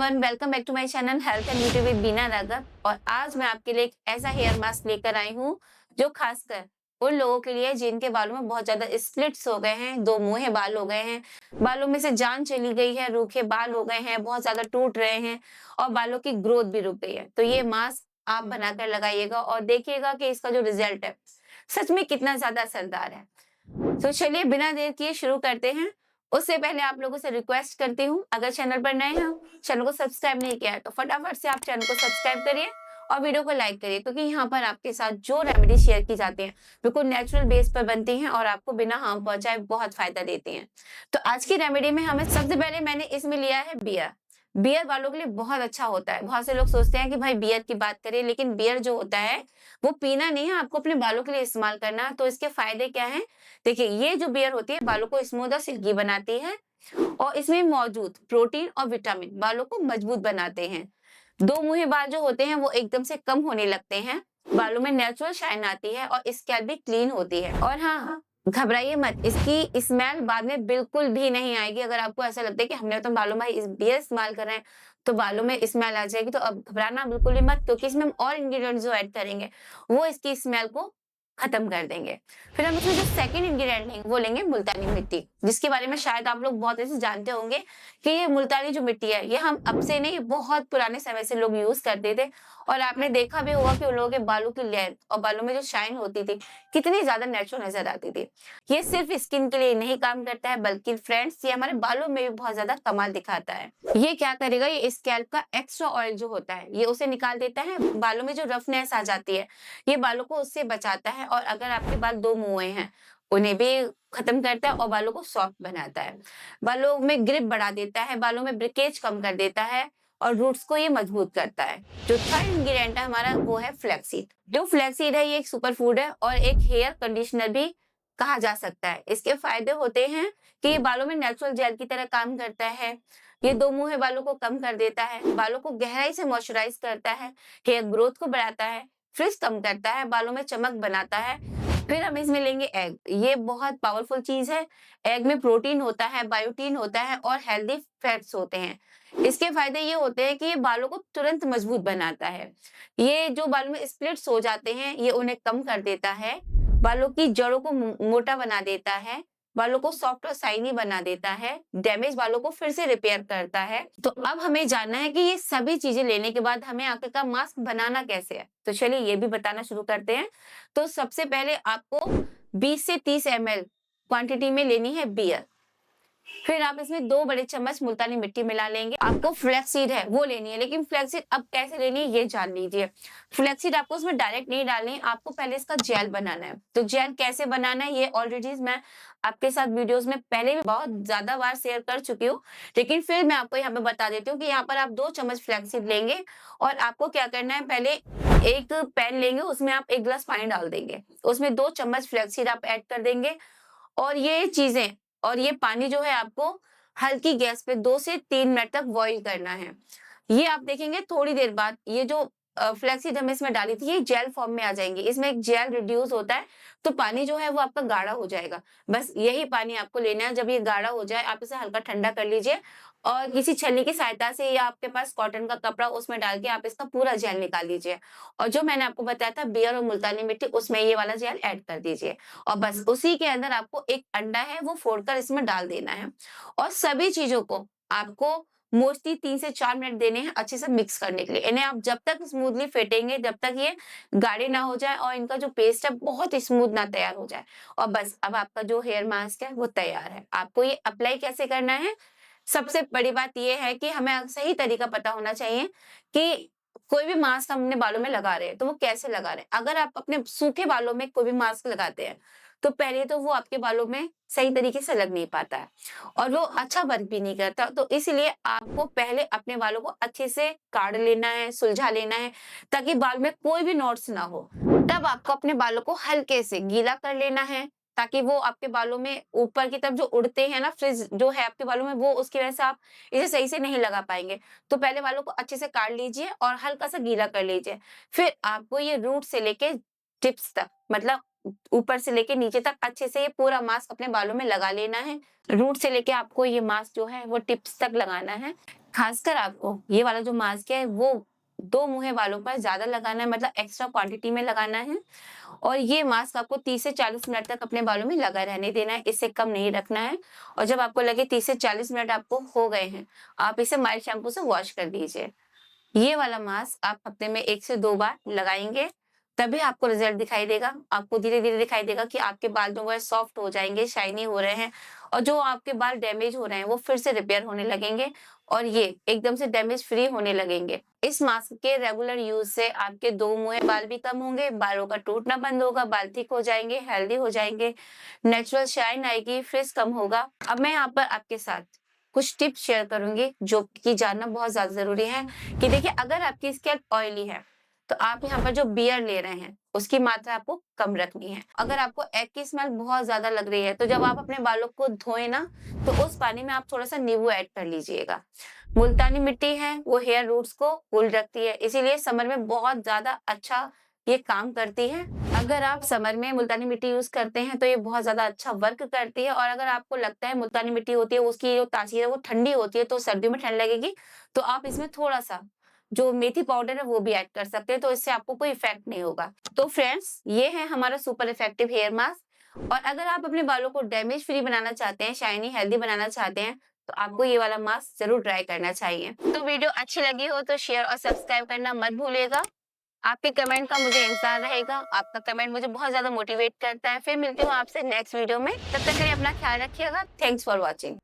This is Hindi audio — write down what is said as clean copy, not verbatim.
Everyone, welcome back to my channel health and beauty with Beena Raghav. और आज मैं आपके लिए एक ऐसा हेयर मास्क लेकर आई हूँ जो खासकर उन लोगों के लिए जिनके बालों में बहुत ज्यादा स्प्लिट्स हो गए हैं, दो मुंहे बाल हो गए हैं, बालों में से जान चली गई है, रूखे बाल हो गए हैं, बहुत ज्यादा टूट रहे हैं और बालों की ग्रोथ भी रुक गई है। तो ये मास्क आप बनाकर लगाइएगा और देखिएगा कि इसका जो रिजल्ट है सच में कितना ज्यादा असरदार है। तो चलिए बिना देर किए शुरू करते हैं। उससे पहले आप लोगों से रिक्वेस्ट करती हूँ, अगर चैनल पर नए हैं, चैनल को सब्सक्राइब नहीं किया है तो फटाफट से आप चैनल को सब्सक्राइब करिए और वीडियो को लाइक करिए, क्योंकि यहाँ पर आपके साथ जो रेमेडी शेयर की जाती हैं बिल्कुल नेचुरल बेस पर बनती हैं और आपको बिना हार्म पहुंचाए बहुत फायदा देती हैं। तो आज की रेमेडी में हमें सबसे पहले मैंने इसमें लिया है बियर। बियर बालों के लिए बहुत अच्छा होता है। बहुत से लोग सोचते हैं कि भाई बियर की बात करें, लेकिन बियर जो होता है वो पीना नहीं है, आपको अपने बालों के लिए इस्तेमाल करना है। तो इसके फायदे क्या हैं? देखिए, ये जो बियर होती है बालों को स्मूथ और सिल्की बनाती है और इसमें मौजूद प्रोटीन और विटामिन बालों को मजबूत बनाते हैं। दो मुंहे बाल जो होते हैं वो एकदम से कम होने लगते हैं, बालों में नेचुरल शाइन आती है और स्कैल्प भी क्लीन होती है। और हाँ, घबराइए मत, इसकी स्मेल बाद में बिल्कुल भी नहीं आएगी। अगर आपको ऐसा लगता है कि हमने तो बालों में इस बियर इस्तेमाल कर रहे हैं तो बालों में स्मेल आ जाएगी, तो अब घबराना बिल्कुल भी मत, क्योंकि इसमें हम और इंग्रेडिएंट्स जो ऐड करेंगे वो इसकी स्मेल को खत्म कर देंगे। फिर हम इसमें जो सेकंड इंग्रेडिएंट लेंगे वो लेंगे मुल्तानी मिट्टी, जिसके बारे में शायद आप लोग बहुत ऐसे जानते होंगे कि ये मुल्तानी जो मिट्टी है ये हम अब से नहीं, बहुत पुराने समय से लोग यूज करते थे। और आपने देखा भी होगा कि उन लोगों के बालों की लेंथ और बालों में जो शाइन होती थी कितनी ज्यादा नेचुरल नजर आती थी। ये सिर्फ स्किन के लिए नहीं काम करता है, बल्कि फ्रेंड्स ये हमारे बालों में भी बहुत ज्यादा कमाल दिखाता है। ये क्या करेगा, ये स्कैल्प का एक्स्ट्रा ऑयल जो होता है ये उसे निकाल देता है, बालों में जो रफनेस आ जाती है ये बालों को उससे बचाता है। और अगर आपके बाल दो मुंहे हैं उन्हें भी खत्म करता है और बालों को सॉफ्ट बनाता है, बालों में ग्रिप बढ़ा देता है, बालों में ब्रेकेज कम कर देता है और रूट्स को ये मजबूत करता है। जो थर्ड इंग्रेडिएंट है हमारा वो है फ्लैक्सीड। जो फ्लैक्सीड है ये एक सुपर फूड है और एक हेयर कंडीशनर भी कहा जा सकता है। इसके फायदे होते हैं कि ये बालों में नेचुरल जेल की तरह काम करता है, ये दो मुंहे बालों को कम कर देता है, बालों को गहराई से मॉइस्चराइज करता है, हेयर ग्रोथ को बढ़ाता है, फ्रिज कम करता है, बालों में चमक बनाता है। फिर हम इसमें लेंगे एग। ये बहुत पावरफुल चीज है। एग में प्रोटीन होता है, बायोटीन होता है और हेल्दी फैट्स होते हैं। इसके फायदे ये होते हैं कि ये बालों को तुरंत मजबूत बनाता है, ये जो बालों में स्प्लिट्स हो जाते हैं ये उन्हें कम कर देता है, बालों की जड़ों को मोटा बना देता है, बालों को सॉफ्ट और शाइनी बना देता है, डैमेज बालों को फिर से रिपेयर करता है। तो अब हमें जानना है कि ये सभी चीजें लेने के बाद हमें आखिरकार मास्क बनाना कैसे है। तो चलिए ये भी बताना शुरू करते हैं। तो सबसे पहले आपको 20 से 30 ml क्वांटिटी में लेनी है बियर। फिर आप इसमें 2 बड़े चम्मच मुल्तानी मिट्टी मिला लेंगे। आपको फ्लैक्सीड है वो लेनी है, लेकिन फ्लैक्सीड अब कैसे लेनी है ये जान लीजिए। फ्लैक्सीड आपको उसमें डायरेक्ट नहीं डालनी है, आपको पहले इसका जेल बनाना है। तो जेल कैसे बनाना है ये ऑलरेडी मैं आपके साथ वीडियोस में पहले भी बहुत ज्यादा बार शेयर कर चुकी हूँ, लेकिन फिर मैं आपको यहाँ पे बता देती हूँ कि यहाँ पर आप 2 चम्मच फ्लैक्सीड लेंगे और आपको क्या करना है, पहले एक पैन लेंगे, उसमें आप 1 गिलास पानी डाल देंगे, उसमें 2 चम्मच फ्लैक्सीड आप ऐड कर देंगे और ये चीजें और ये पानी जो है आपको हल्की गैस पे 2 से 3 मिनट तक बॉईल करना है। ये आप देखेंगे थोड़ी देर बाद ये जो फ्लैक्सीड हमने इसमें डाली थी ये जेल फॉर्म में आ जाएंगी, इसमें एक जेल रिड्यूस होता है, तो पानी जो है वो आपका गाढ़ा हो जाएगा। बस यही पानी आपको लेना है। जब ये गाढ़ा हो जाए आप इसे हल्का ठंडा कर लीजिए और किसी छलनी की सहायता से या आपके पास कॉटन का कपड़ा उसमें डाल के आप इसका पूरा जेल निकाल लीजिए। और जो मैंने आपको बताया था बियर और मुल्तानी मिट्टी, उसमें ये वाला जेल ऐड कर दीजिए और बस उसी के अंदर आपको एक अंडा है वो फोड़कर इसमें डाल देना है और सभी चीजों को आपको मोस्टली 3 से 4 मिनट देने हैं अच्छे से मिक्स करने के लिए। इन्हें आप जब तक स्मूथली फेंटेंगे जब तक ये गाढ़े ना हो जाए और इनका जो पेस्ट है बहुत स्मूथ ना तैयार हो जाए। और बस अब आपका जो हेयर मास्क है वो तैयार है। आपको ये अप्लाई कैसे करना है, सबसे बड़ी बात ये है कि हमें सही तरीका पता होना चाहिए कि कोई भी मास्क हमने बालों में लगा रहे हैं तो वो कैसे लगा रहे हैं। अगर आप अपने सूखे बालों में कोई भी मास्क लगाते हैं तो पहले तो वो आपके बालों में सही तरीके से लग नहीं पाता है और वो अच्छा वर्क भी नहीं करता। तो इसलिए आपको पहले अपने बालों को अच्छे से काट लेना है, सुलझा लेना है, ताकि बाल में कोई भी नॉट्स ना हो। तब आपको अपने बालों को हल्के से गीला कर लेना है, ताकि वो आपके बालों में ऊपर की तरफ जो उड़ते हैं ना फ्रिज जो है आपके बालों में, वो उसकी वजह से आप इसे सही से नहीं लगा पाएंगे। तो पहले बालों को अच्छे से काट लीजिए और हल्का सा गीला कर लीजिए। फिर आपको ये रूट से लेके टिप्स तक, मतलब ऊपर से लेके नीचे तक अच्छे से ये पूरा मास्क अपने बालों में लगा लेना है। रूट से लेके आपको ये मास्क जो है वो टिप्स तक लगाना है। खासकर आपको ये वाला जो मास्क है वो 2 मुँहे वालों पर ज़्यादा लगाना है, मतलब एक्स्ट्रा क्वांटिटी में लगाना है और ये मास्क आपको 30 से 40 मिनट तक अपने बालों में लगा रहने देना है, इससे कम नहीं रखना है। और जब आपको लगे 30 से 40 मिनट आपको हो गए हैं, आप इसे माइल्ड शैम्पू से वॉश कर दीजिए। ये वाला मास्क आप हफ्ते में 1 से 2 बार लगाएँगे, तभी आपको रिज़ल्ट दिखाई देगा। आपको धीरे-धीरे दिखाई देगा कि आपके बाल जो है सॉफ्ट हो जाएँगे, शाइनी हो रहे हैं और जो आपके बाल डैमेज हो रहे हैं, वो फिर से रिपेयर होने लगेंगे और ये एकदम से डैमेज फ्री होने लगेंगे। इस मास्क के रेगुलर यूज़ से आपके 2 मुँहे बाल भी कम होंगे, बालों का टूटना बंद होगा, बाल थिक हो जाएँगे, हेल्दी हो जाएँगे, नेचुरल शाइन आएगी, फ्रिज़ कम होगा। अब मैं यहाँ पर आपके साथ कुछ टिप्स शेयर करूँगी जो कि जानना बहुत ज़्यादा ज़रूरी है कि देखिए अगर आपकी स्कैल्प ऑयली है, तो आप यहाँ पर जो बियर ले रहे हैं, उसकी मात्रा आपको कम रखनी है। अगर आपको एग की स्मेल बहुत ज़्यादा लग रही है, तो जब आप अपने बालों को धोएँ ना, तो उस पानी में आप थोड़ा-सा नींबू ऐड कर लीजिएगा। मुल्तानी मिट्टी है, वो हेयर रूट्स को कूल रखती है, इसीलिए समर में बहुत ज़्यादा अच्छा ये काम करती है। अगर आप समर में मुल्तानी मिट्टी यूज़ करते हैं, तो ये बहुत ज़्यादा अच्छा वर्क करती है और अगर आपको लगता है मुल्तानी मिट्टी होती है, उसकी जो तासीर है वो ठंडी होती है, तो सर्दियों में ठंड लगेगी, तो आप इसमें थोड़ा-सा जो मेथी पाउडर है वो भी ऐड कर सकते हैं, तो इससे आपको कोई इफ़ेक्ट नहीं होगा। तो फ्रेंड्स, ये है हमारा सुपर इफेक्टिव हेयर मास्क और अगर आप अपने बालों को डैमेज फ्री बनाना चाहते हैं, शाइनी हेल्दी बनाना चाहते हैं, तो आपको ये वाला मास्क ज़रूर ट्राई करना चाहिए। तो वीडियो अच्छी लगी हो तो शेयर और सब्सक्राइब करना मत भूलिएगा। आपके कमेंट का मुझे इंतज़ार रहेगा। आपका कमेंट मुझे बहुत ज़्यादा मोटिवेट करता है। फिर मिलती हूँ आपसे नेक्स्ट वीडियो में। तब तक के लिए अपना ख्याल रखिएगा। Thanks for watching.